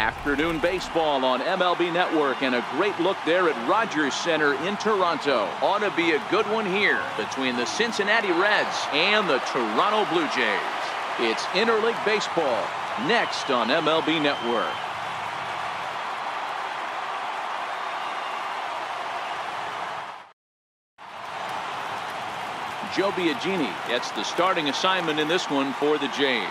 Afternoon baseball on MLB Network, and a great look there at Rogers Center in Toronto. Ought to be a good one here between the Cincinnati Reds and the Toronto Blue Jays. It's interleague baseball next on MLB Network. Joe Biagini gets the starting assignment in this one for the Jays.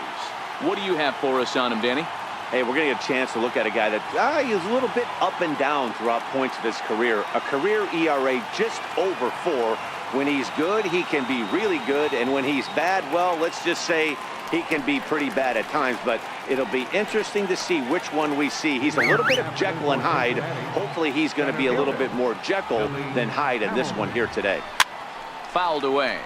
What do you have for us on him, Danny? Hey, we're going to get a chance to look at a guy that he's a little bit up and down throughout points of his career. A career ERA just over 4. When he's good, he can be really good. And when he's bad, well, let's just say he can be pretty bad at times. But it'll be interesting to see which one we see. He's a little bit of Jekyll and Hyde. Hopefully he's going to be a little bit more Jekyll than Hyde in this one here today. Fouled away.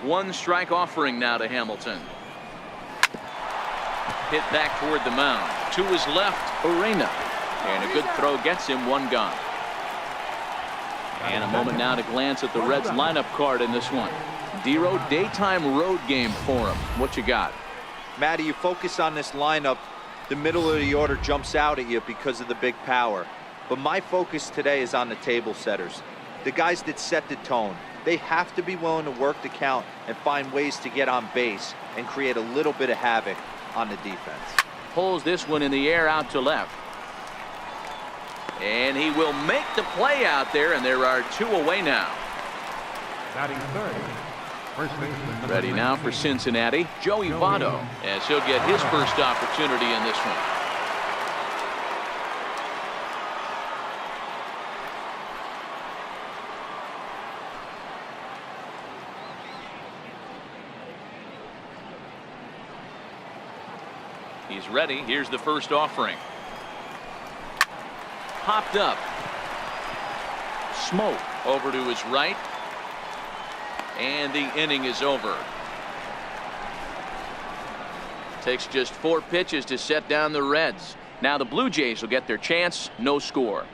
One strike offering now to Hamilton. Hit back toward the mound. To his left, Urena. And a good throw gets him one gone. And a moment now to glance at the Reds lineup card in this one. Dero, daytime road game for him. What you got? Matty, you focus on this lineup, the middle of the order jumps out at you because of the big power. But my focus today is on the table setters, the guys that set the tone. They have to be willing to work the count and find ways to get on base and create a little bit of havoc on the defense. Pulls this one in the air out to left. And he will make the play out there, and there are 2 away now. Ready now for Cincinnati, Joey Votto, as he'll get his first opportunity in this one. He's ready. Here's the first offering. Popped up. Smoke over to his right. And the inning is over. Takes just 4 pitches to set down the Reds. Now the Blue Jays will get their chance. No score.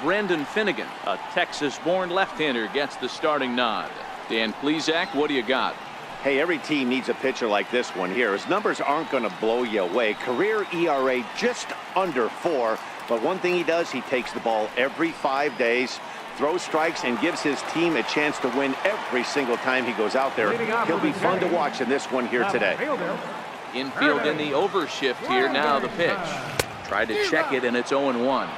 Brendan Finnegan, a Texas-born left-hander, gets the starting nod. Dan Plesac, what do you got? Hey, every team needs a pitcher like this one here. His numbers aren't going to blow you away. Career ERA just under 4. But one thing he does, he takes the ball every 5 days, throws strikes, and gives his team a chance to win every single time he goes out there. He'll be fun to watch in this one here today. Infield in the overshift here. Now the pitch. Tried to check it, and it's 0-1.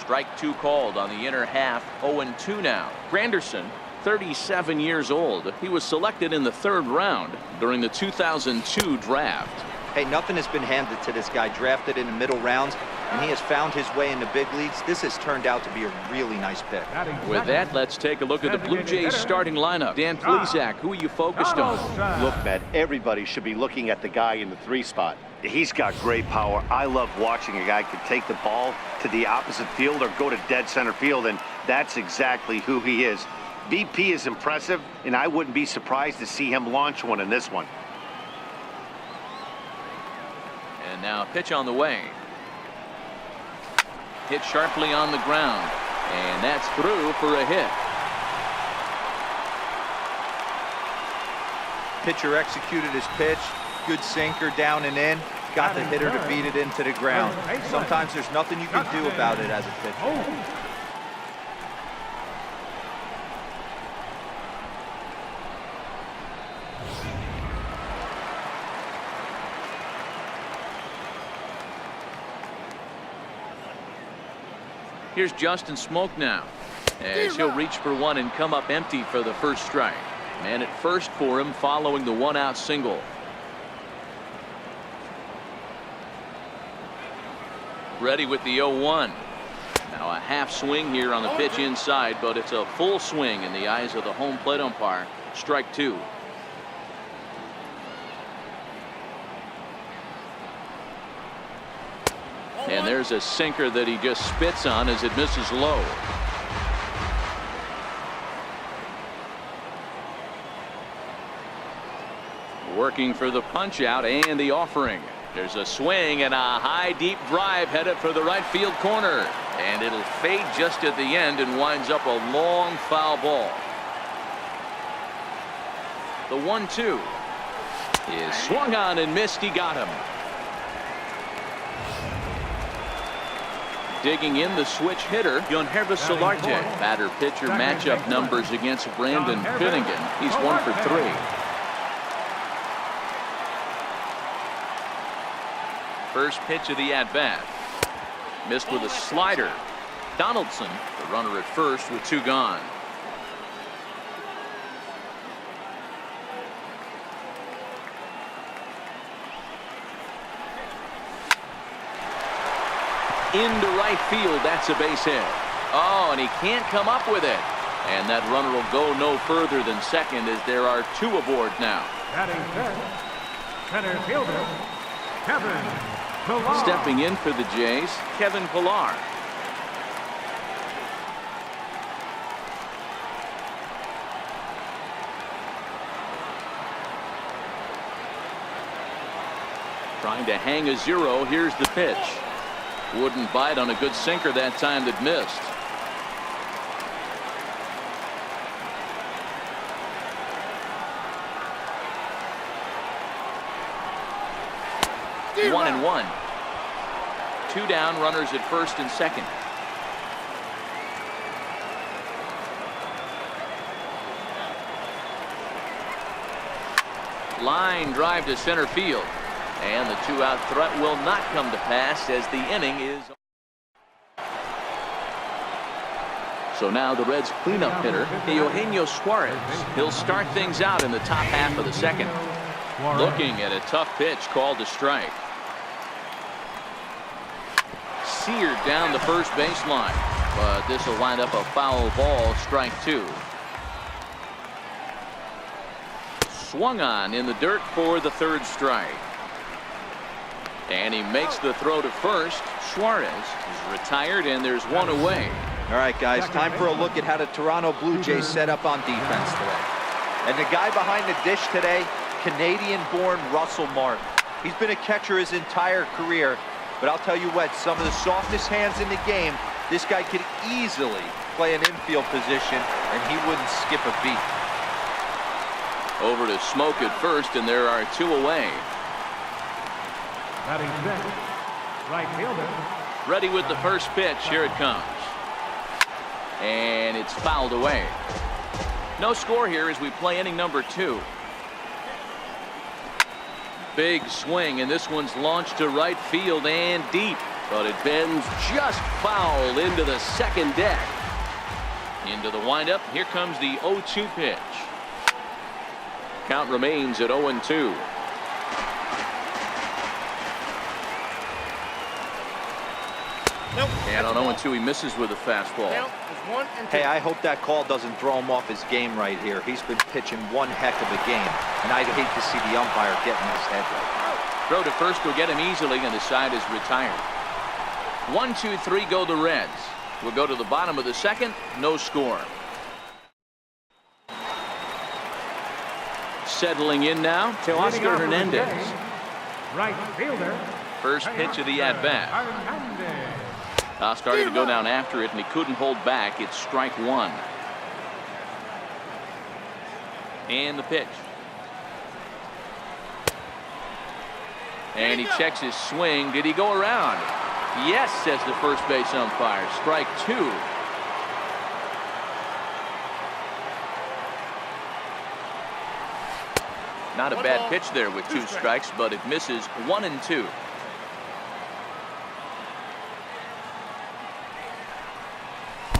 Strike 2 called on the inner half. 0-2 now. Granderson, 37 years old. He was selected in the 3rd round during the 2002 draft. Hey, nothing has been handed to this guy. Drafted in the middle rounds, and he has found his way in the big leagues. This has turned out to be a really nice pick. With that, let's take a look at the Blue Jays starting lineup. Dan Plesac, who are you focused on? Look, Matt, everybody should be looking at the guy in the 3 spot. He's got great power. I love watching a guy can take the ball to the opposite field or go to dead center field, and that's exactly who he is. BP is impressive, and I wouldn't be surprised to see him launch one in this one. And now a pitch on the way. Hit sharply on the ground, and that's through for a hit. Pitcher executed his pitch. Good sinker down and in. Got the hitter to beat it into the ground. Sometimes there's nothing you can do about it as a pitcher. Here's Justin Smoke now, as he'll reach for one and come up empty for the first strike. Man at first for him following the 1-out single. Ready with the 0-1. Now a half swing here on the pitch inside, but it's a full swing in the eyes of the home plate umpire. Strike 2. And there's a sinker that he just spits on as it misses low. Working for the punch out and the offering. There's a swing and a high deep drive headed for the right field corner, and it'll fade just at the end and winds up a long foul ball. The 1-2 is swung on and missed. He got him. Digging in, the switch hitter, Yonhervis Solarte. Batter pitcher matchup numbers against Brandon Finnegan. He's 1 for 3. First pitch of the at-bat. Missed with a slider. Donaldson, the runner at first with 2 gone. Into right field, that's a base hit. Oh, and he can't come up with it. And that runner will go no further than second as there are 2 aboard now. Center fielder, Kevin Pillar. Stepping in for the Jays, Kevin Pillar. Trying to hang a 0. Here's the pitch. Wouldn't bite on a good sinker that time that missed. One and one. 2 down, runners at first and second. Line drive to center field. And the 2-out threat will not come to pass as the inning is. So now the Reds cleanup hitter, Eugenio Suarez. He'll start things out in the top half of the second. Looking at a tough pitch called a strike. Seared down the first baseline, but this will wind up a foul ball, strike 2. Swung on in the dirt for the 3rd strike. And he makes the throw to first. Suarez is retired, and there's 1 away. All right, guys, time for a look at how the Toronto Blue Jays set up on defense today. And the guy behind the dish today, Canadian-born Russell Martin. He's been a catcher his entire career, but I'll tell you what, some of the softest hands in the game, this guy could easily play an infield position, and he wouldn't skip a beat. Over to Smoke at first, and there are 2 away. Batting second, right fielder. Ready with the first pitch. Here it comes. And it's fouled away. No score here as we play inning number 2. Big swing, and this one's launched to right field and deep. But it bends just foul into the second deck. Into the windup. Here comes the 0-2 pitch. Count remains at 0-2. Nope. And on 0-2, he misses with a fastball. Hey, I hope that call doesn't throw him off his game right here. He's been pitching one heck of a game, and I'd hate to see the umpire getting his head right. Throw to first will get him easily, and the side is retired. 1, 2, 3 go the Reds. We'll go to the bottom of the second. No score. Settling in now, Teoscar Hernandez. Right fielder. First pitch of the at-bat. Started to go down after it, and he couldn't hold back. It's strike 1. And the pitch. And he checks his swing. Did he go around? Yes, says the first base umpire. Strike 2. Not a bad pitch there with 2 strikes, but it misses 1 and 2.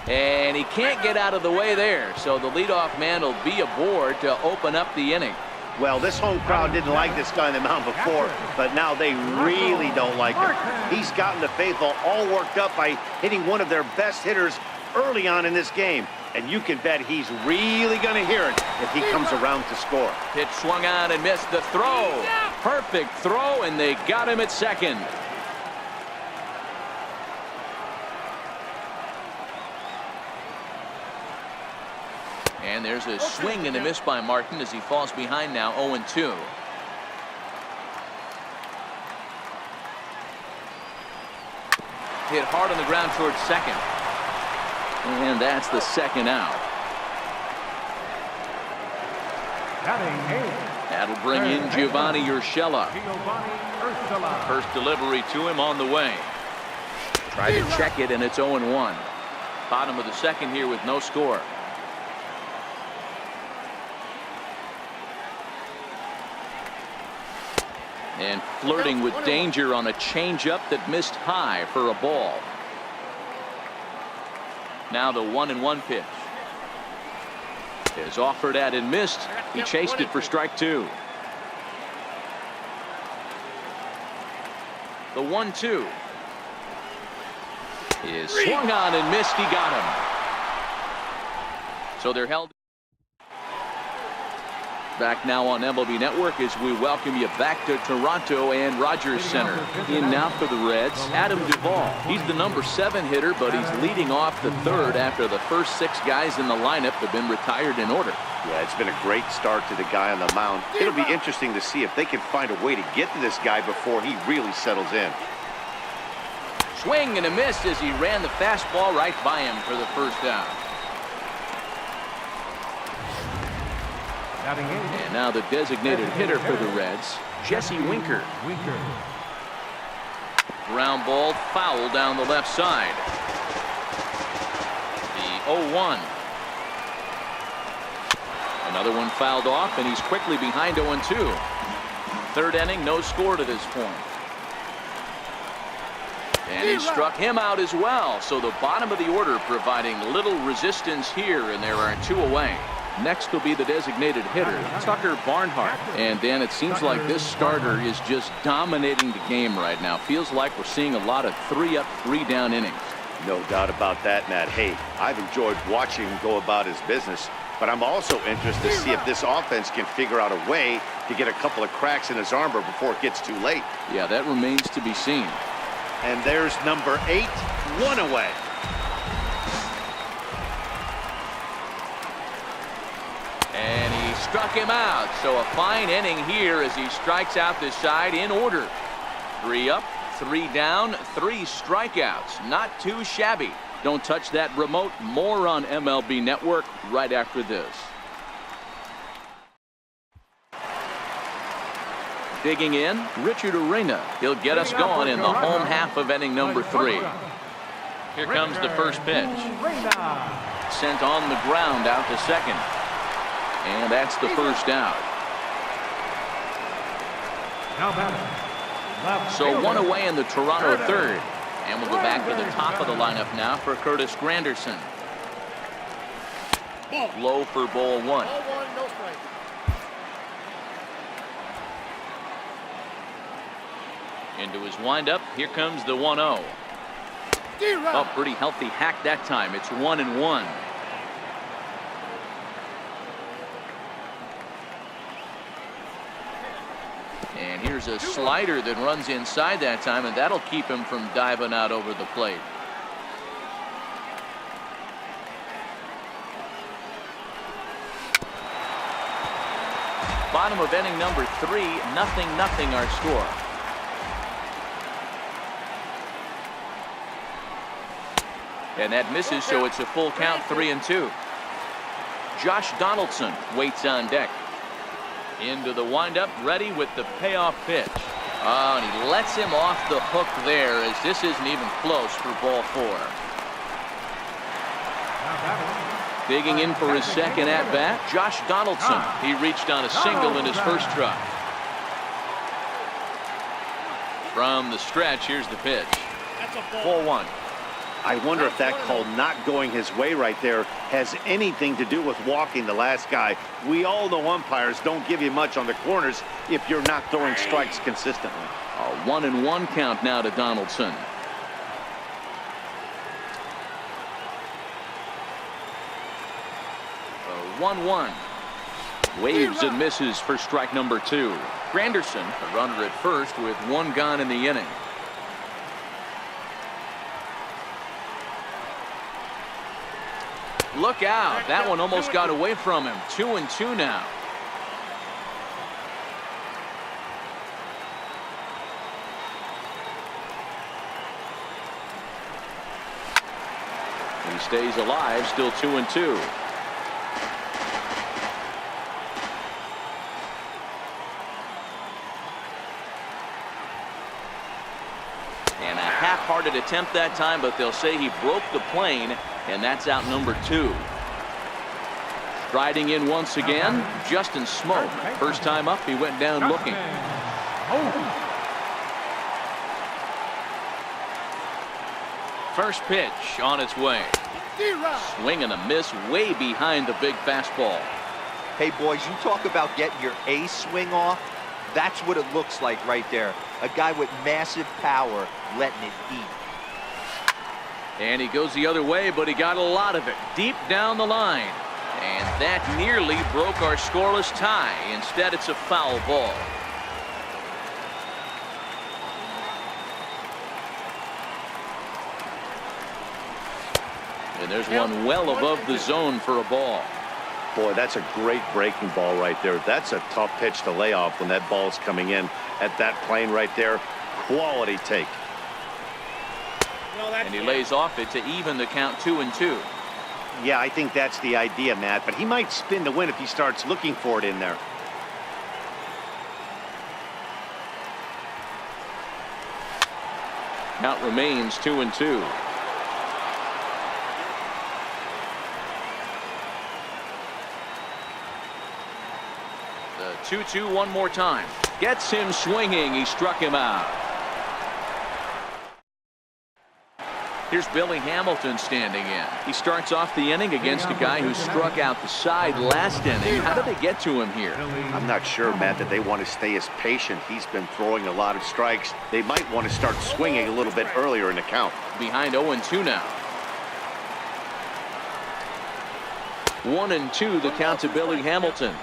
And he can't get out of the way there, so the leadoff man will be aboard to open up the inning. Well, this home crowd didn't like this guy on the mound before, but now they really don't like him. He's gotten the faithful all worked up by hitting one of their best hitters early on in this game. And you can bet he's really going to hear it if he comes around to score. Pitch swung on and missed the throw. Perfect throw, and they got him at second. And there's a swing and a miss by Martin as he falls behind now 0-2. hit hard on the ground towards second. And that's the second out. That'll bring in Giovanni Urshela. First delivery to him on the way. Try to check it, and it's 0-1. Bottom of the second here with no score. And flirting with danger on a changeup that missed high for a ball. Now the 1-1 pitch is offered at and missed. He chased it for strike two. The 1-2 is swung on and missed. He got him. So they're held. Back now on MLB Network as we welcome you back to Toronto and Rogers Center. In now for the Reds, Adam Duvall. He's the number 7 hitter, but he's leading off the third after the first 6 guys in the lineup have been retired in order. Yeah, it's been a great start to the guy on the mound. It'll be interesting to see if they can find a way to get to this guy before he really settles in. Swing and a miss as he ran the fastball right by him for the first out. And now the designated hitter for the Reds, Jesse Winker. Ground ball foul down the left side. The 0-1. Another one fouled off, and he's quickly behind 0-2. Third inning, no score to this point. And he struck him out as well. So the bottom of the order providing little resistance here, and there are 2 away. Next will be the designated hitter, Tucker Barnhart. And Dan, it seems like this starter is just dominating the game right now. Feels like we're seeing a lot of 3-up, 3-down innings. No doubt about that, Matt. Hey, I've enjoyed watching him go about his business, but I'm also interested to see if this offense can figure out a way to get a couple of cracks in his armor before it gets too late. Yeah, that remains to be seen. And there's number 8, 1 away. And he struck him out. So a fine inning here as he strikes out the side in order. 3 up, 3 down, 3 strikeouts. Not too shabby. Don't touch that remote. More on MLB Network right after this. Digging in, Richard Arena. He'll get us going in the home half of inning number 3. Here comes the first pitch. Sent on the ground out to second. And that's the first out. So 1 away in the Toronto third. And we'll go back to the top of the lineup now for Curtis Granderson. Low for ball 1. Into his windup. Here comes the 1-0. Oh, pretty healthy hack that time. It's 1-1. And here's a slider that runs inside that time, and that'll keep him from diving out over the plate. Bottom of inning number 3, 0-0 our score. And that misses, so it's a full count, 3-2. Josh Donaldson waits on deck. Into the windup, ready with the payoff pitch. Oh, and he lets him off the hook there as this isn't even close for ball 4. Digging in for his second at-bat, Josh Donaldson. He reached on a single in his first try. From the stretch, here's the pitch. 4-1. I wonder if that call not going his way right there has anything to do with walking the last guy. We all know umpires don't give you much on the corners if you're not throwing strikes consistently. A 1-1 count now to Donaldson. 1-1. Waves and misses for strike number 2. Granderson, a runner at first with 1 gone in the inning. Look out. That one almost got away from him. 2-2 now. He stays alive, still 2-2. And a half-hearted attempt that time, but they'll say he broke the plane, and that's out number 2. Striding in once again, Justin Smoke. First time up, he went down looking. First pitch on its way. Swing and a miss way behind the big fastball. Hey, boys, you talk about getting your A swing off. That's what it looks like right there. A guy with massive power letting it eat. And he goes the other way, but he got a lot of it deep down the line. And that nearly broke our scoreless tie. Instead, it's a foul ball. And there's one well above the zone for a ball. Boy, that's a great breaking ball right there. That's a tough pitch to lay off when that ball's coming in at that plane right there. Quality take. And he lays off it to even the count 2-2. Yeah, I think that's the idea, Matt, but he might spin to win if he starts looking for it in there. Count remains 2-2. The 2-2 one more time. Gets him swinging. He struck him out. Here's Billy Hamilton standing in. He starts off the inning against a guy who struck out the side last inning. How did they get to him here? I'm not sure, Matt, that they want to stay as patient. He's been throwing a lot of strikes. They might want to start swinging a little bit earlier in the count. Behind 0-2 now. 1-2 the count to Billy Hamilton.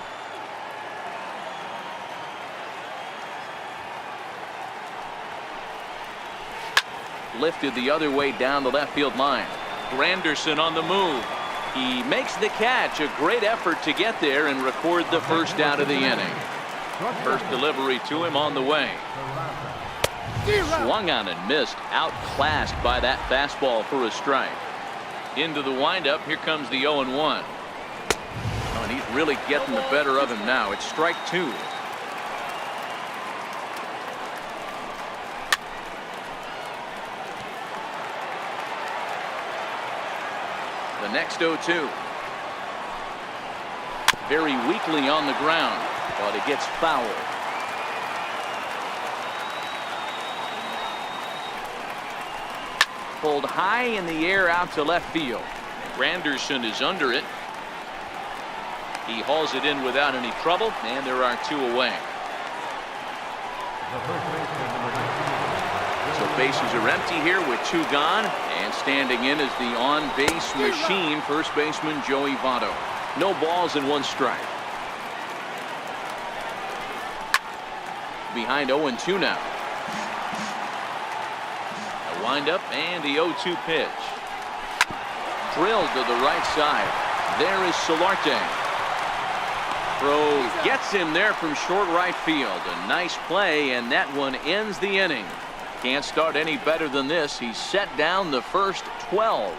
Lifted the other way down the left field line. Granderson on the move. He makes the catch. A great effort to get there and record the first out of the inning. First delivery to him on the way. Swung on and missed. Outclassed by that fastball for a strike. Into the windup. Here comes the 0-1. Oh, and he's really getting the better of him now. It's strike 2. The next 0-2. Very weakly on the ground, but it gets fouled. Pulled high in the air out to left field. Granderson is under it. He hauls it in without any trouble, and there are 2 away. So bases are empty here with 2 gone, and standing in is the on-base machine, first baseman Joey Votto. No balls and 1 strike. Behind 0-2 now. A windup and the 0-2 pitch. Drilled to the right side. There is Solarte. Throw gets him there from short right field. A nice play, and that one ends the inning. Can't start any better than this. He's set down the first 12.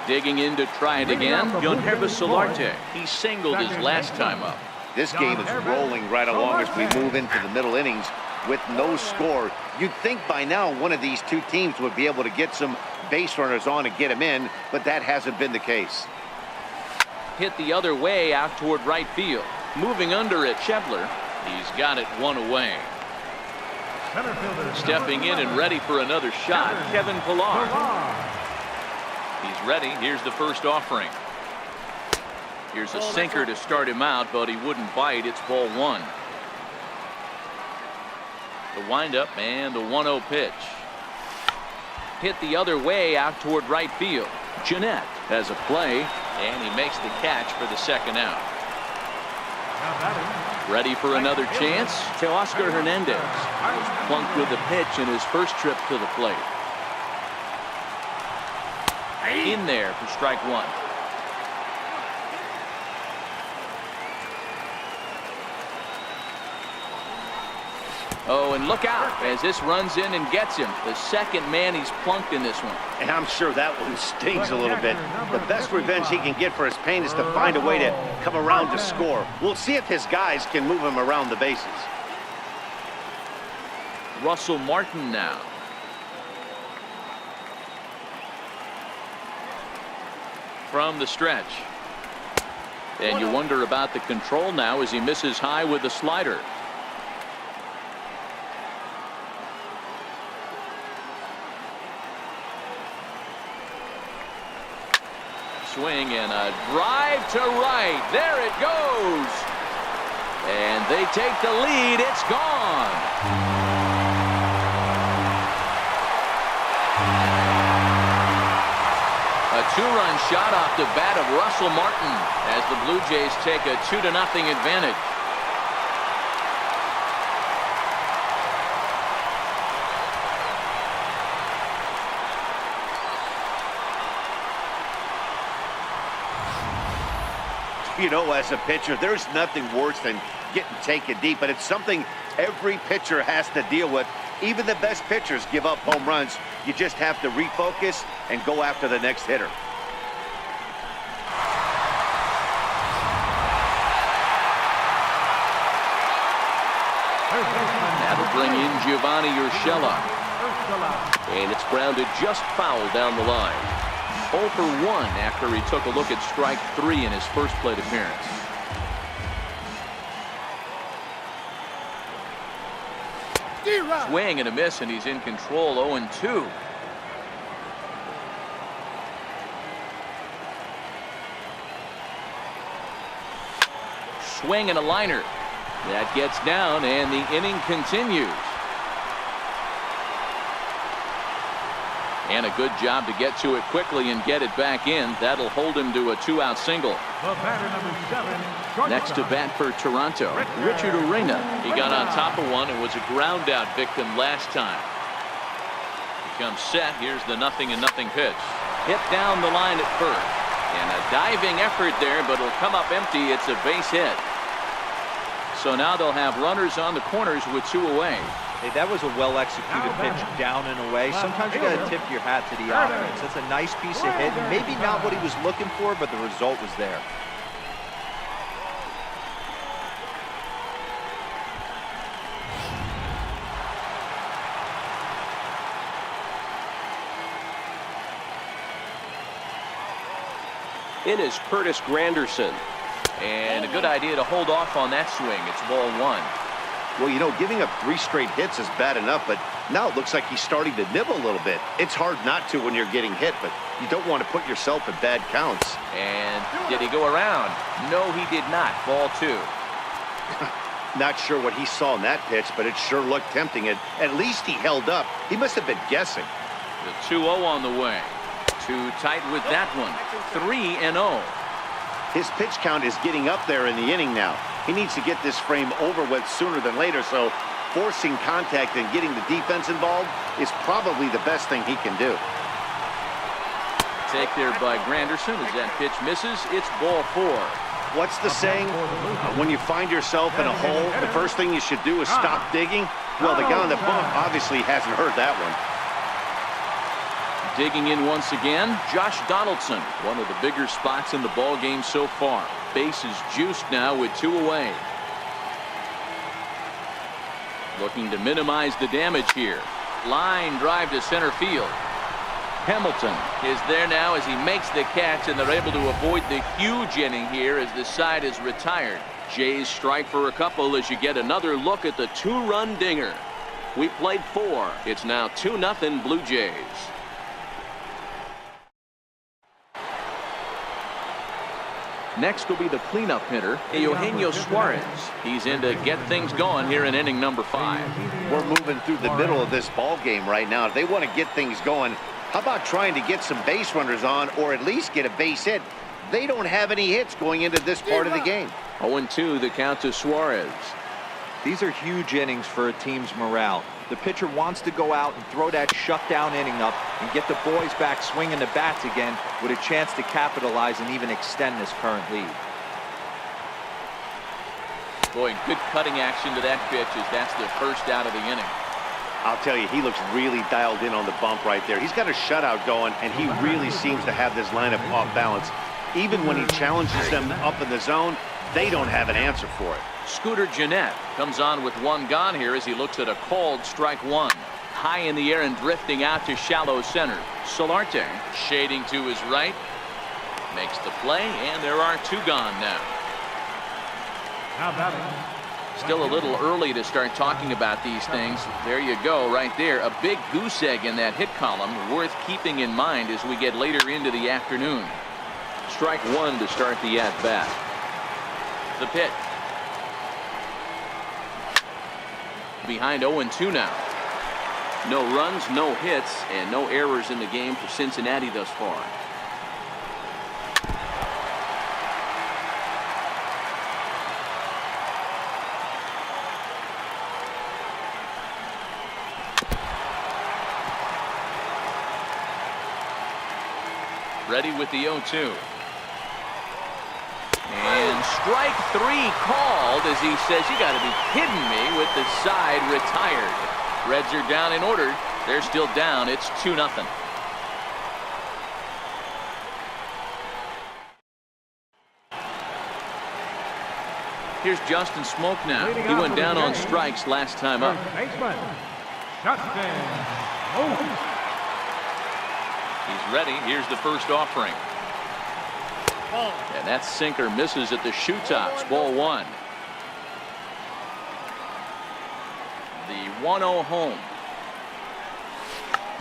Digging in to try it again. Yangervis Solarte. He singled his last time up. This game is rolling right along as we move into the middle innings with no score. You'd think by now one of these 2 teams would be able to get some base runners on and get them in, but that hasn't been the case. Hit the other way out toward right field. Moving under it, Schebler. He's got it 1 away. Stepping in and ready for another shot, Kevin Pillar. He's ready. Here's the first offering. Here's a sinker to start him out, but he wouldn't bite. It's ball 1. The windup and the 1-0 pitch. Hit the other way out toward right field. Jeanette has a play, and he makes the catch for the second out. Ready for another chance? Teoscar Hernandez was plunked with a pitch in his first trip to the plate. In there for strike 1. Oh, and look out as this runs in and gets him. The second man he's plunked in this one. And I'm sure that one stings a little bit. The best revenge he can get for his pain is to find a way to come around to score. We'll see if his guys can move him around the bases. Russell Martin now. From the stretch. And you wonder about the control now as he misses high with the slider. Swing and a drive to right. There it goes. And they take the lead. It's gone. A two-run shot off the bat of Russell Martin as the Blue Jays take a 2-0 advantage. You know, as a pitcher, there's nothing worse than getting taken deep, but it's something every pitcher has to deal with. Even the best pitchers give up home runs. You just have to refocus and go after the next hitter. That'll bring in Giovanni Urshela. And it's grounded just foul down the line. 0 for 1 after he took a look at strike 3 in his first plate appearance. Swing and a miss, and he's in control. 0-2. Swing and a liner. That gets down, and the inning continues. And a good job to get to it quickly and get it back in. That'll hold him to a 2-out single. Next to bat for Toronto, Richard Arena. He got on top of one and was a ground out victim last time. Becomes set. Here's the 0-0 pitch. Hit down the line at first. And a diving effort there, but it'll come up empty. It's a base hit. So now they'll have runners on the corners with 2 away. Hey, that was a well-executed pitch down and away. Sometimes you got to tip your hat to the offense. That's a nice piece of hit. Maybe not what he was looking for, but the result was there. In is Curtis Granderson. And a good idea to hold off on that swing. It's ball 1. Well, you know, giving up 3 straight hits is bad enough, but now it looks like he's starting to nibble a little bit. It's hard not to when you're getting hit, but you don't want to put yourself in bad counts. And did he go around? No, he did not. Ball 2. Not sure what he saw in that pitch, but it sure looked tempting. And at least he held up. He must have been guessing. The 2-0 on the way. Too tight with that one. 3-0. His pitch count is getting up there in the inning now. He needs to get this frame over with sooner than later, so forcing contact and getting the defense involved is probably the best thing he can do. Take there by Granderson as that pitch misses. It's ball 4. What's the saying? When you find yourself in a hole, the first thing you should do is stop digging. Well, the guy on the bump obviously hasn't heard that one. Digging in once again, Josh Donaldson, one of the bigger spots in the ball game so far. Base is juiced now with 2 away. Looking to minimize the damage here. Line drive to center field. Hamilton is there now as he makes the catch, and they're able to avoid the huge inning here as the side is retired. Jays strike for a couple as you get another look at the 2-run dinger. We played 4. It's now 2-0 Blue Jays. Next will be the cleanup hitter, Eugenio Suarez. He's in to get things going here in inning number 5. We're moving through the middle of this ball game right now. If they want to get things going, how about trying to get some base runners on or at least get a base hit? They don't have any hits going into this part of the game. 0-2 the count to Suarez. These are huge innings for a team's morale. The pitcher wants to go out and throw that shutdown inning up and get the boys back swinging the bats again with a chance to capitalize and even extend this current lead. Boy, good cutting action to that pitch as that's the first out of the inning. I'll tell you, he looks really dialed in on the bump right there. He's got a shutout going, and he really seems to have this lineup off balance. Even when he challenges them up in the zone, they don't have an answer for it. Scooter Gennett comes on with one gone here as he looks at a called strike one. High in the air and drifting out to shallow center. Solarte shading to his right. Makes the play, and there are two gone now. Now batting. Still a little early to start talking about these things. There you go, right there. A big goose egg in that hit column, worth keeping in mind as we get later into the afternoon. Strike one to start the at-bat. The pitch. Behind 0-2 now. No runs, no hits, and no errors in the game for Cincinnati thus far. Ready with the 0-2. And strike three called as he says, you got to be kidding me, with the side retired. Reds are down in order. They're still down. It's 2-0. Here's Justin Smoke now. He went down on strikes last time up. Baseman, Justin. Oh. He's ready. Here's the first offering. And that sinker misses at the shoe tops. Ball one. The 1-0 home.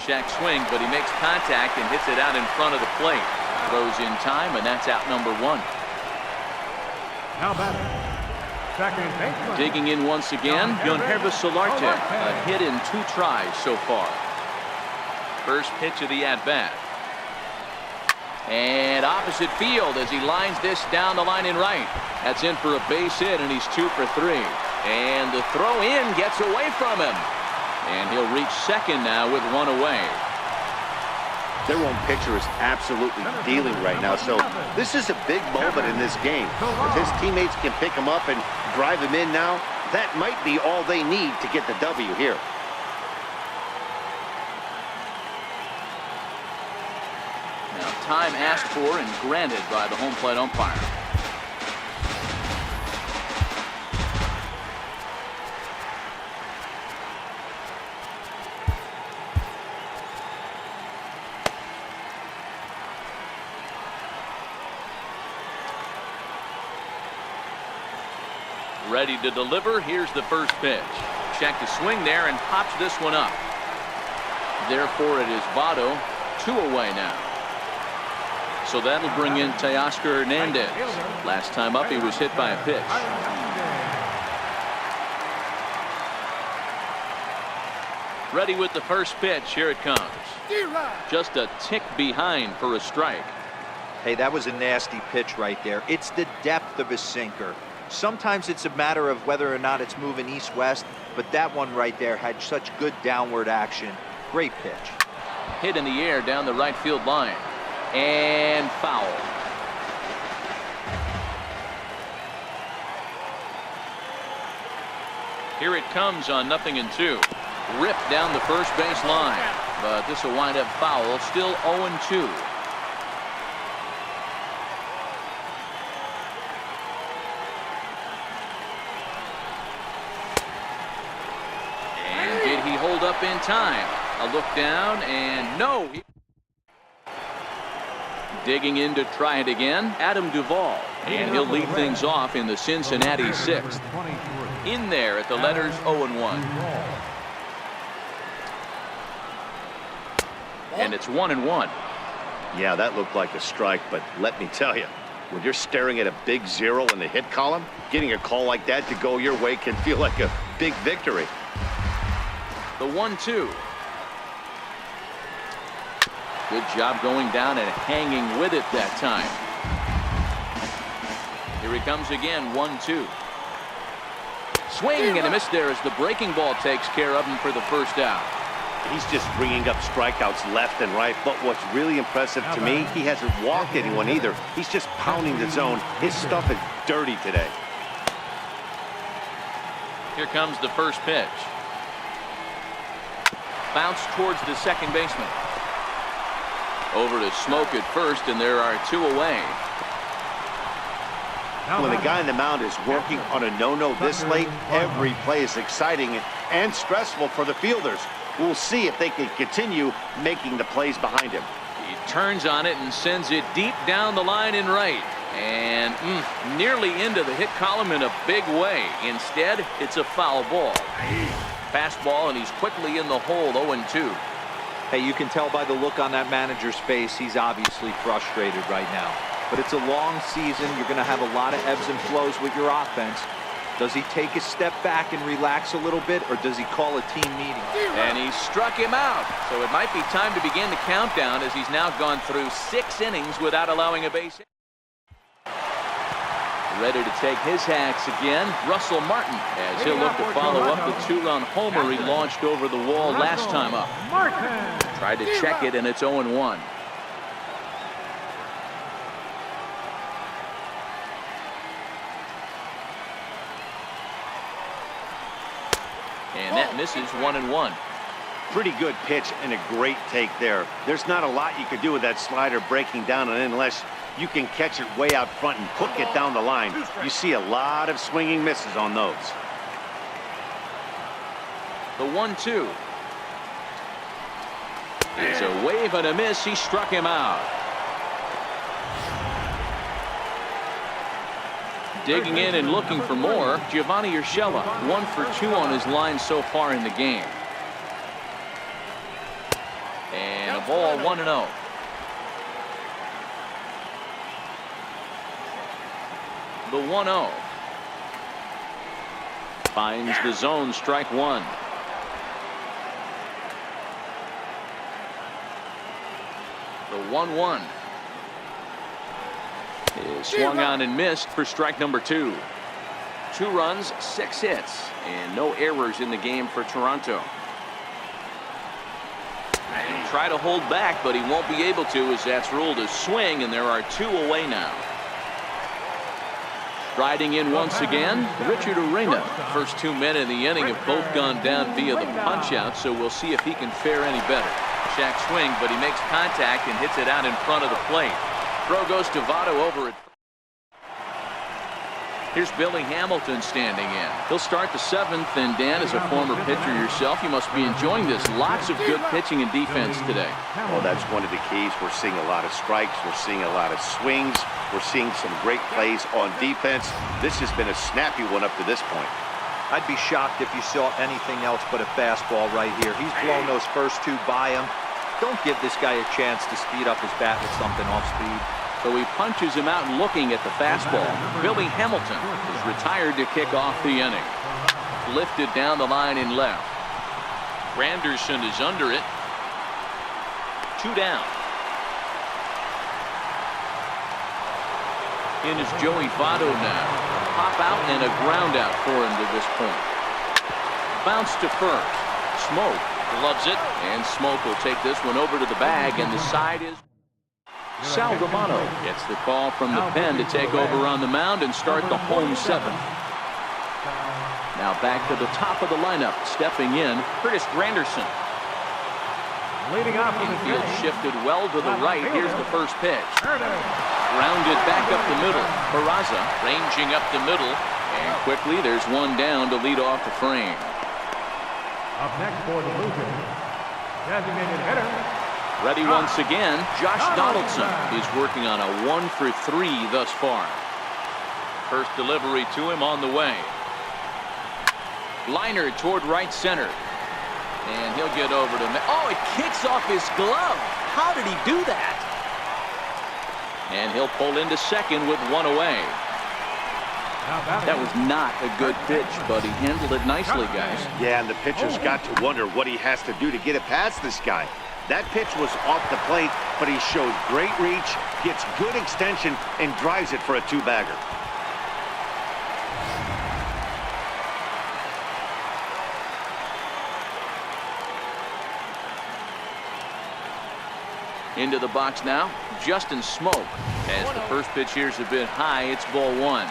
Check swing, but he makes contact and hits it out in front of the plate. Throws in time, and that's out number one. Now batting. Second baseman. Digging in once again, Yonhervis Solarte. A hit in 2 tries so far. First pitch of the at-bat. And opposite field as he lines this down the line in right. That's in for a base hit, and he's 2 for 3. And the throw in gets away from him. And he'll reach second now with 1 away. Their own pitcher is absolutely dealing right now, so this is a big moment in this game. If his teammates can pick him up and drive him in now, that might be all they need to get the W here. Time asked for and granted by the home plate umpire. Ready to deliver. Here's the first pitch. Check the swing there and pops this one up. Therefore, it is Votto, 2 away now. So that'll bring in Teoscar Hernandez. Last time up, he was hit by a pitch. Ready with the first pitch. Here it comes. Just a tick behind for a strike. Hey, that was a nasty pitch right there. It's the depth of his sinker. Sometimes it's a matter of whether or not it's moving east-west, but that one right there had such good downward action. Great pitch. Hit in the air down the right field line. And foul. Here it comes on 0-2. Ripped down the first base line. But this will wind up foul. Still 0-2. And did he hold up in time? A look down and no. Digging in to try it again, Adam Duvall. And he'll lead things off in the Cincinnati 6th. In there at the letters 0-1. And it's 1-1. Yeah, that looked like a strike, but let me tell you, when you're staring at a big 0 in the hit column, getting a call like that to go your way can feel like a big victory. The 1-2. Good job going down and hanging with it that time. Here he comes again, 1-2. Swing and a miss there as the breaking ball takes care of him for the first out. He's just bringing up strikeouts left and right, but what's really impressive to me, he hasn't walked anyone either. He's just pounding the zone. His stuff is dirty today. Here comes the first pitch. Bounce towards the second baseman. Over to Smoke at first, and there are 2 away. When the guy on the mound is working on a no-no this late, every play is exciting and stressful for the fielders. We'll see if they can continue making the plays behind him. He turns on it and sends it deep down the line in right. And nearly into the hit column in a big way. Instead, it's a foul ball. Fastball, and he's quickly in the hole, 0-2. Hey, you can tell by the look on that manager's face, he's obviously frustrated right now. But it's a long season. You're going to have a lot of ebbs and flows with your offense. Does he take a step back and relax a little bit, or does he call a team meeting? And he struck him out. So it might be time to begin the countdown, as he's now gone through 6 innings without allowing a base hit. Ready to take his hacks again, Russell Martin, as he'll look to follow up the 2-run homer he launched over the wall last time up. Tried to check it, and it's 0-1. And that misses 1-1. Pretty good pitch and a great take there. There's not a lot you could do with that slider breaking down, and unless you can catch it way out front and hook it down the line, you see a lot of swinging misses on those. The 1-2. It's a wave and a miss. He struck him out. Digging in and looking for more, Giovanni Urshela, 1 for 2 on his line so far in the game. And a ball, 1-0. The 1-0. Finds the zone, strike 1. The 1-1 is swung on and missed for strike number 2. 2 runs, 6 hits, and no errors in the game for Toronto. He'll try to hold back, but he won't be able to, as that's ruled a swing, and there are 2 away now. Riding in once again, Richard Urena. First 2 men in the inning have both gone down via the punch-out, so we'll see if he can fare any better. Shack swing, but he makes contact and hits it out in front of the plate. Throw goes to Votto over it. Here's Billy Hamilton standing in. He'll start the 7th, and Dan, as a former pitcher yourself, you must be enjoying this. Lots of good pitching and defense today. Well, that's one of the keys. We're seeing a lot of strikes. We're seeing a lot of swings. We're seeing some great plays on defense. This has been a snappy one up to this point. I'd be shocked if you saw anything else but a fastball right here. He's blown those first 2 by him. Don't give this guy a chance to speed up his bat with something off speed. So he punches him out looking at the fastball. Billy Hamilton is retired to kick off the inning. Lifted down the line in left. Granderson is under it. 2 down. In is Joey Votto now. Pop out and a ground out for him to this point. Bounce to first. Smoke loves it, and Smoke will take this one over to the bag, and the side is Sal Romano gets the call from the pen to take over on the mound and start the home 7th. Now back to the top of the lineup, stepping in, Curtis Granderson. Infield shifted well to the right. Here's the first pitch. Grounded back up the middle. Peraza ranging up the middle, and quickly there's one down to lead off the frame. Up next for the Blue Jays, designated hitter. Ready once again, Josh Donaldson is working on a 1 for 3 thus far. First delivery to him on the way. Liner toward right center. And he'll get over to... Oh, it kicks off his glove. How did he do that? And he'll pull into second with 1 away. That was not a good pitch, but he handled it nicely, guys. Yeah, and the pitcher's got to wonder what he has to do to get it past this guy. That pitch was off the plate, but he showed great reach, gets good extension, and drives it for a 2-bagger. Into the box now, Justin Smoke. As the first pitch here's a bit high, it's ball 1.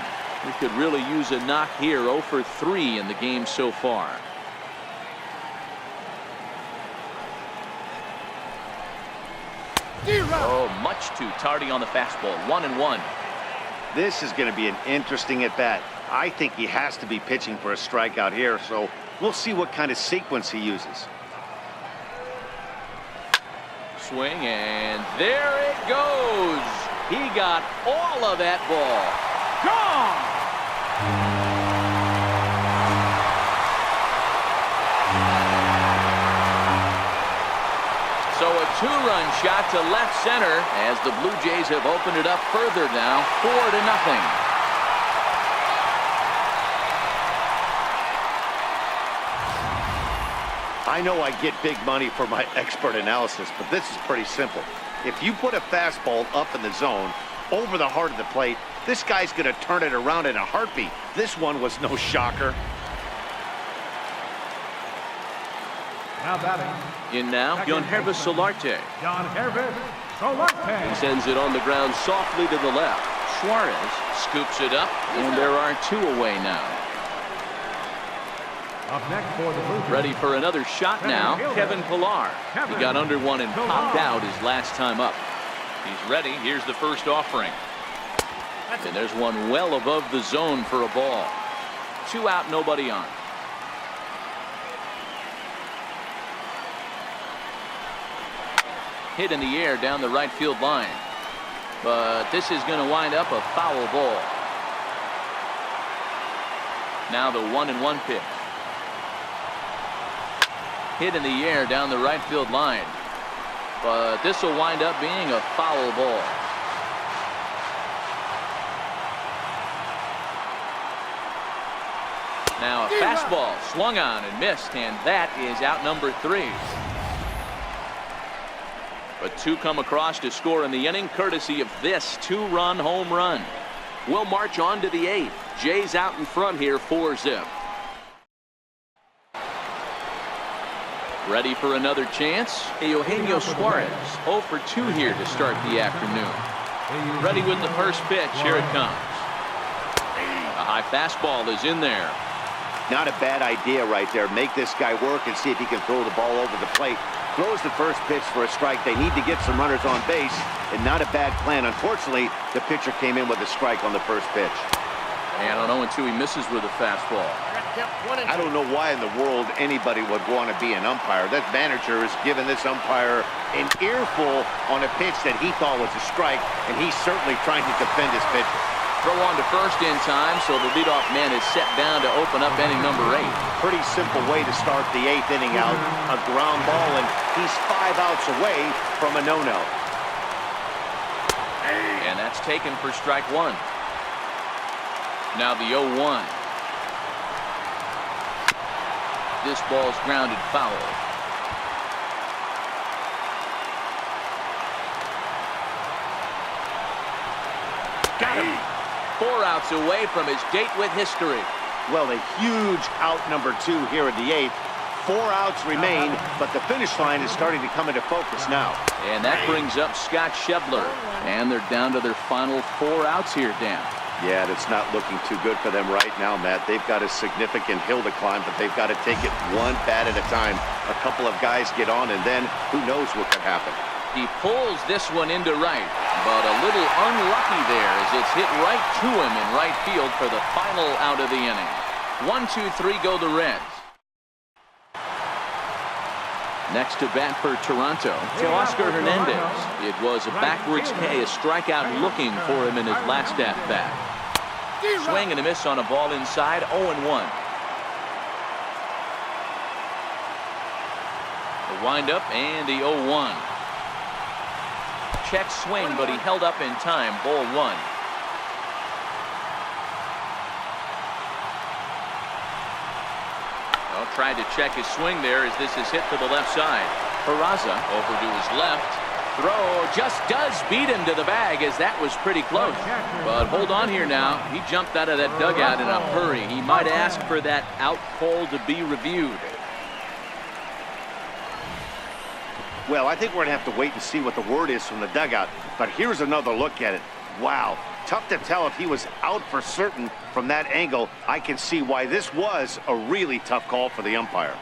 We could really use a knock here. 0 for 3 in the game so far. Oh, much too tardy on the fastball. 1-1. This is going to be an interesting at bat. I think he has to be pitching for a strikeout here, so we'll see what kind of sequence he uses. Swing, and there it goes. He got all of that ball. Gone. So a two-run shot to left center as the Blue Jays have opened it up further now, 4-0. I know I get big money for my expert analysis, but this is pretty simple. If you put a fastball up in the zone, over the heart of the plate, this guy's going to turn it around in a heartbeat. This one was no shocker. Now batting. In now, Hervé Solarte. Hervé Solarte. He sends it on the ground softly to the left. Suarez scoops it up, and there are 2 away now. Up next for the Blue Jays. Ready for another shot now, Kevin Pillar. He got under one and popped out his last time up. He's ready. Here's the first offering. And there's one well above the zone for a ball. 2 out, nobody on. Hit in the air down the right field line. But this is going to wind up a foul ball. Now the 1-1 pitch. Hit in the air down the right field line. But this will wind up being a foul ball. Now a fastball swung on and missed, and that is out number 3. But 2 come across to score in the inning, courtesy of this 2-run home run. We'll march on to the 8th. Jays out in front here, 4-0. Ready for another chance? Eugenio Suarez, 0 for 2 here to start the afternoon. Ready with the first pitch. Here it comes. A high fastball is in there. Not a bad idea right there. Make this guy work and see if he can throw the ball over the plate. Throws the first pitch for a strike. They need to get some runners on base, and not a bad plan. Unfortunately, the pitcher came in with a strike on the first pitch. And on 0-2, he misses with a fastball. I don't know why in the world anybody would want to be an umpire. That manager has given this umpire an earful on a pitch that he thought was a strike, and he's certainly trying to defend his pitcher. Throw on to first in time, so the leadoff man is set down to open up inning number 8. Pretty simple way to start the 8th inning out. A ground ball, and he's 5 outs away from a no-no. And that's taken for strike 1. Now the 0-1. This ball's grounded foul. Got him. 4 outs away from his date with history. Well, a huge out number 2 here in the 8th. 4 outs remain, but the finish line is starting to come into focus now. And that brings up Scott Schebler. And they're down to their final 4 outs here, Dan. Yeah, that's not looking too good for them right now, Matt. They've got a significant hill to climb, but they've got to take it one bat at a time. A couple of guys get on, and then who knows what could happen. He pulls this one into right, but a little unlucky there as it's hit right to him in right field for the final out of the inning. 1-2-3 go the Reds. Next to bat for Toronto, Teoscar Hernandez. It was a backwards K, a strikeout looking for him in his last at-bat. Swing and a miss on a ball inside, 0-1. The windup and the 0-1. Check swing, but he held up in time, ball 1. Well, tried to check his swing there as this is hit to the left side. Peraza over to his left. Throw just does beat him to the bag as that was pretty close. But hold on here now. He jumped out of that dugout in a hurry. He might ask for that out call to be reviewed. Well, I think we're going to have to wait and see what the word is from the dugout. But here's another look at it. Wow, tough to tell if he was out for certain from that angle. I can see why this was a really tough call for the umpire.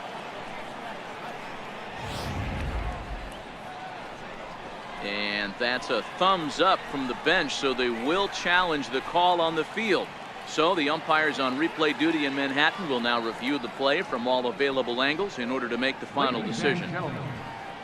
And that's a thumbs up from the bench, so they will challenge the call on the field. So the umpires on replay duty in Manhattan will now review the play from all available angles in order to make the final decision.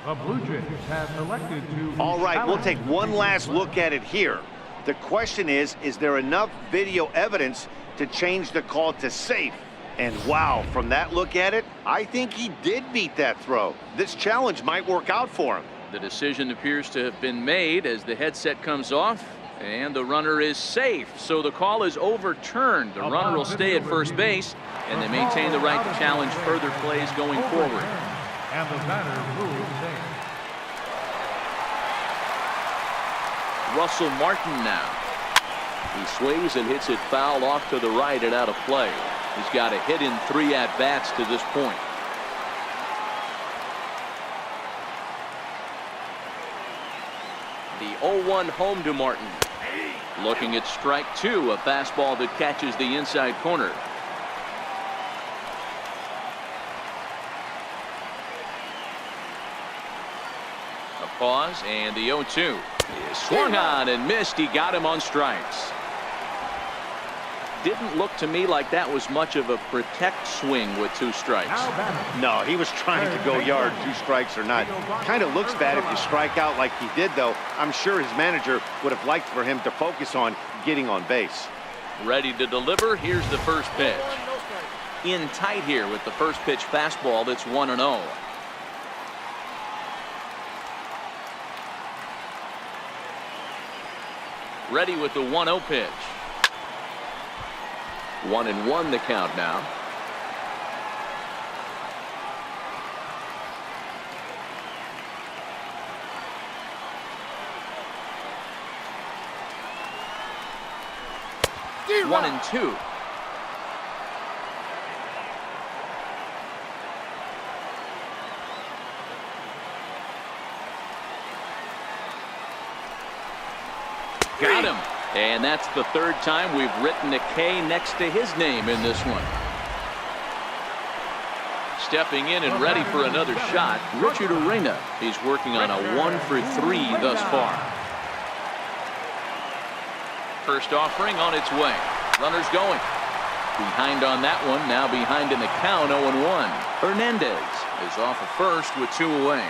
The Blue Jays have elected to... All right, we'll take one last look at it here. The question is there enough video evidence to change the call to safe? And wow, from that look at it, I think he did beat that throw. This challenge might work out for him. The decision appears to have been made as the headset comes off, and the runner is safe. So the call is overturned. The runner will stay at first base, and they maintain the right to challenge further plays going forward. And the batter rules safe. Russell Martin now. He swings and hits it foul off to the right and out of play. He's got a hit in 3 at-bats to this point. The 0-1 home to Martin. Looking at strike 2, a fastball that catches the inside corner. A pause, and the 0-2 is swung on and missed. He got him on strikes. Didn't look to me like that was much of a protect swing with 2 strikes. No, he was trying to go yard, 2 strikes or not. Kind of looks bad if you strike out like he did, though. I'm sure his manager would have liked for him to focus on getting on base. Ready to deliver. Here's the first pitch. In tight here with the first pitch fastball that's 1-0. Ready with the 1-0 pitch. 1-1 the count now. One and 2. Got him. And that's the 3rd time we've written a K next to his name in this one. Stepping in and ready for another shot, Richard Arena. He's working on a 1 for 3 thus far. First offering on its way. Runners going. Behind on that one, now behind in the count, 0-1. Hernandez is off at first with 2 away.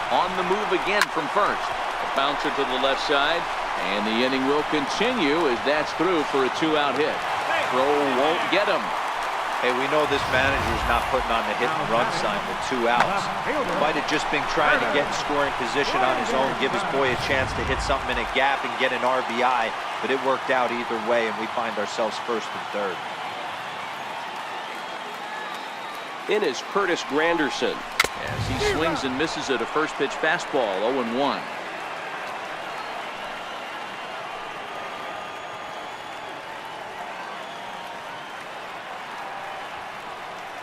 On the move again from first. A bouncer to the left side, and the inning will continue as that's through for a 2-out hit. Throw won't get him. Hey, we know this manager's not putting on the hit and run sign with 2 outs. Might have just been trying to get in scoring position on his own, give his boy a chance to hit something in a gap and get an RBI, but it worked out either way, and we find ourselves first and third. In is Curtis Granderson as he swings and misses at a first pitch fastball. 0-1.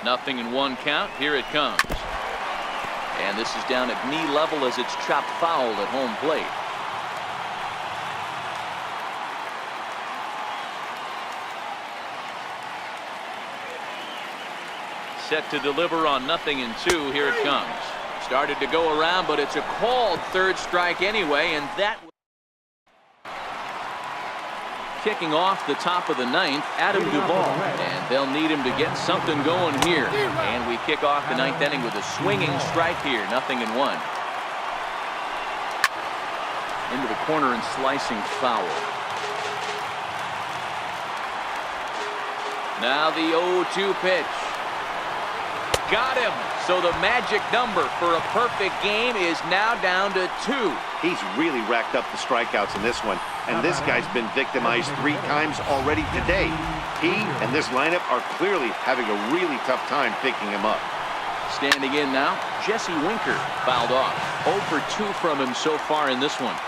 Nothing in 1 count. Here it comes. And this is down at knee level as it's chopped foul at home plate. Set to deliver on 0-2. Here it comes. Started to go around, but it's a called 3rd strike anyway, and that kicking off the top of the 9th, Adam Duvall, and they'll need him to get something going here. And we kick off the 9th inning with a swinging strike here, 0-1. Into the corner and slicing foul. Now the 0-2 pitch. Got him. So the magic number for a perfect game is now down to 2. He's really racked up the strikeouts in this one, and this guy's been victimized 3 times already today. He and this lineup are clearly having a really tough time picking him up. Standing in now, Jesse Winker fouled off. 0 for 2 from him so far in this one.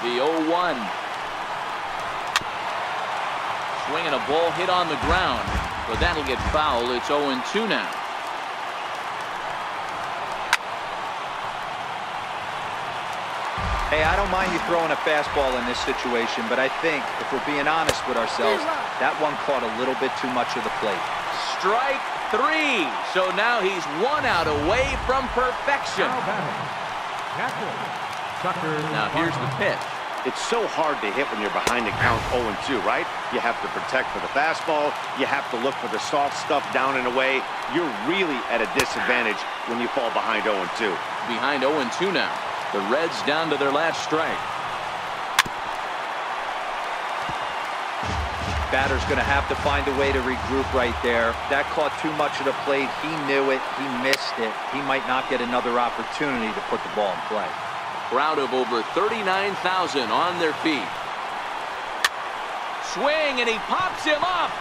The 0-1. Swinging a ball hit on the ground, but that'll get foul. It's 0-2 now. Hey, I don't mind you throwing a fastball in this situation, but I think if we're being honest with ourselves, that one caught a little bit too much of the plate. Strike 3. So now he's 1 out away from perfection. Now here's the pitch. It's so hard to hit when you're behind the count 0-2, right? You have to protect for the fastball. You have to look for the soft stuff down and away. You're really at a disadvantage when you fall behind 0-2. Behind 0-2 now. The Reds down to their last strike. Batter's going to have to find a way to regroup right there. That caught too much of the plate. He knew it. He missed it. He might not get another opportunity to put the ball in play. Crowd of over 39,000 on their feet. Swing, and he pops him up.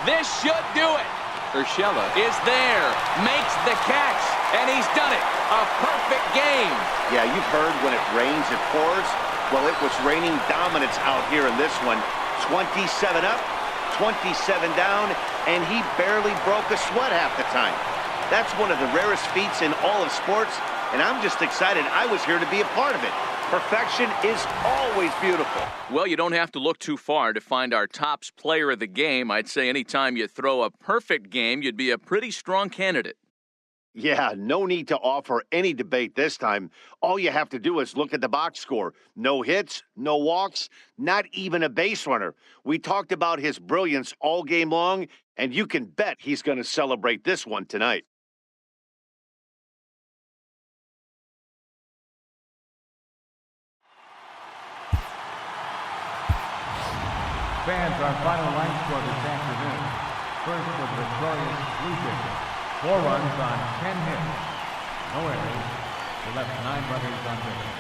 This should do it. Urshela is there, makes the catch, and he's done it. A perfect game. Yeah, you've heard when it rains, it pours. Well, it was raining dominance out here in this one. 27 up, 27 down, and he barely broke a sweat half the time. That's one of the rarest feats in all of sports, and I'm just excited I was here to be a part of it. Perfection is always beautiful. Well, you don't have to look too far to find our tops player of the game. I'd say anytime you throw a perfect game, you'd be a pretty strong candidate. Yeah, no need to offer any debate this time. All you have to do is look at the box score. No hits, no walks, not even a base runner. We talked about his brilliance all game long, and you can bet he's going to celebrate this one tonight. Fans, our final line score this afternoon. First for the victorious Blue Jays. 4 runs on 10 hits. No errors. They left 9 runners on base.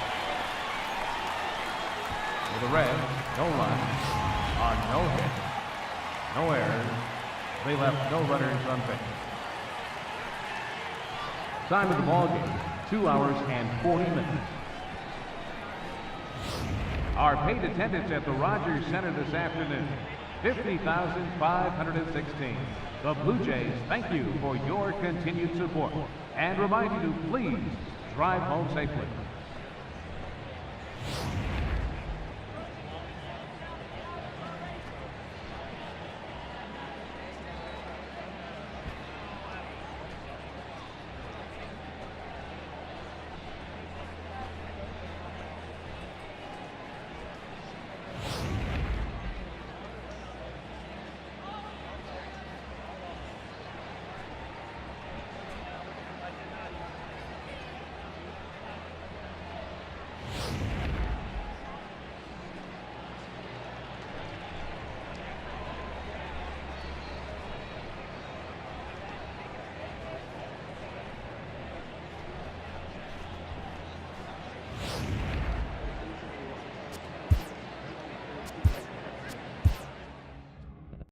For the Reds, no runs on no hits. No errors. They left no runners on base. Time of the ball game, 2 hours and 40 minutes. Our paid attendance at the Rogers Center this afternoon, 50,516. The Blue Jays thank you for your continued support and remind you to please drive home safely.